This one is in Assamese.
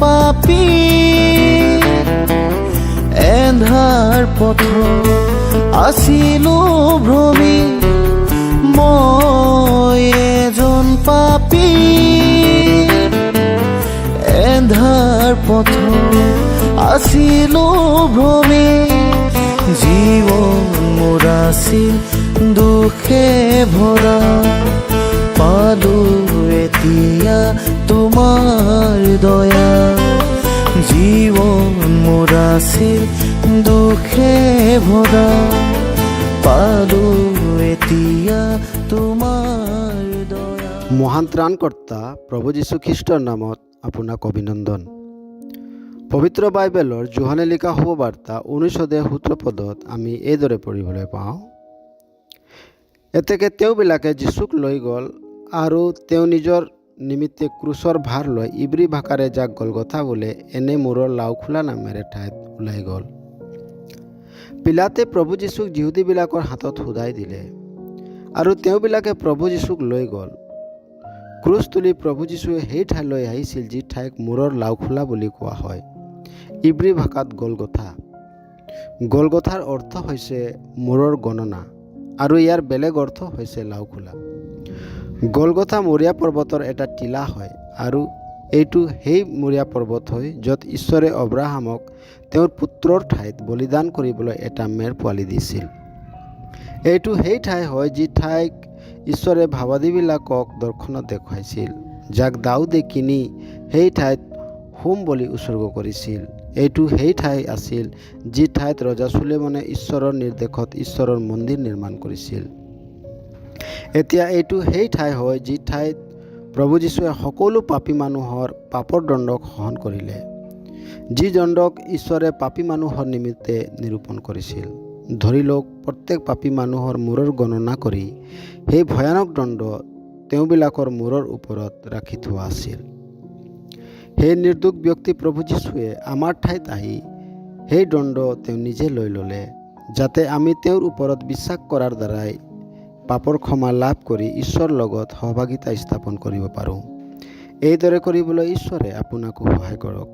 পাপী এন্ধাৰ পথ আছিলো ভ্ৰমি মই এজন পাপী এন্ধাৰ পথ আছিলো ভ্ৰমি জীৱন মোৰ আছিল দুখে ভৰা পালো এতিয়া তোমাৰ দয়া জীৱন মোৰ আছিল দুখে ভৰা পালো এতিয়া তোমাৰ দয়া। মহান ত্ৰাণকৰ্তা প্ৰভু যীশু খ্ৰীষ্টৰ নামত আপোনাক অভিনন্দন। পবিত্ৰ বাইবেলৰ যোহানে লিখা শুভবাৰ্তা 19:17 পদত আমি এইদৰে পঢ়িবলৈ পাওঁ, এতেকে তেওঁবিলাকে যীশুক লৈ গ'ল আৰু তেওঁ নিজৰ নিমিত্তে ক্ৰুচৰ ভাৰ লৈ ইব্ৰী ভাষাৰে যাক গলগথা বোলে এনে মূৰৰ লাওখোলা নামেৰে ঠাইত ওলাই গ'ল। পিলাতে প্ৰভু যীশুক যিহুদীবিলাকৰ হাতত সোধাই দিলে আৰু তেওঁবিলাকে প্ৰভু যীশুক লৈ গ'ল। ক্ৰুচ তুলি প্ৰভু যীশুৱে সেই ঠাইলৈ আহিছিল যি ঠাইক মূৰৰ লাওখোলা বুলি কোৱা হয়, ইব্ৰী ভাষাত গলগথা। গলগথাৰ অৰ্থ হৈছে মূৰৰ গণনা আৰু ইয়াৰ বেলেগ অৰ্থ হৈছে লাওখোলা। গলগথা মৰিয়া পৰ্বতৰ এটা টিলা হয় আৰু এইটো সেই মৰিয়া পৰ্বত হয় য'ত ঈশ্বৰে অব্ৰাহামক তেওঁৰ পুত্ৰৰ ঠাইত বলিদান কৰিবলৈ এটা মেৰ পোৱালি দিছিল। এইটো সেই ঠাই হয় যি ঠাইক ঈশ্বৰে ভাবাদীবিলাকক দৰ্শনত দেখুৱাইছিল, যাক দাউদে কিনি সেই ঠাইত হোম বলি উৎসৰ্গ কৰিছিল। এইটো সেই ঠাই আছিল যি ঠাইত ৰজা চুলেমনে ঈশ্বৰৰ নিৰ্দেশত ঈশ্বৰৰ মন্দিৰ নিৰ্মাণ কৰিছিল। এতিয়া এইটো সেই ঠাই হয় যি ঠাইত প্ৰভু যীশুৱে সকলো পাপী মানুহৰ পাপৰ দণ্ডক সহন কৰিলে, যি দণ্ডক ঈশ্বৰে পাপী মানুহৰ নিমিত্তে নিৰূপণ কৰিছিল। ধৰি লওক, প্ৰত্যেক পাপী মানুহৰ মূৰৰ গণনা কৰি সেই ভয়ানক দণ্ড তেওঁবিলাকৰ মূৰৰ ওপৰত ৰাখি থোৱা আছিল। সেই নিৰ্দোষ ব্যক্তি প্ৰভু যীশুৱে আমাৰ ঠাইত আহি সেই দণ্ড তেওঁ নিজে লৈ ল'লে, যাতে আমি তেওঁৰ ওপৰত বিশ্বাস কৰাৰ দ্বাৰাই পাপৰ ক্ষমা লাভ কৰি ঈশ্বৰৰ লগত সহভাগিতা স্থাপন কৰিব পাৰোঁ। এইদৰে কৰিবলৈ ঈশ্বৰে আপোনাকো সহায় কৰক।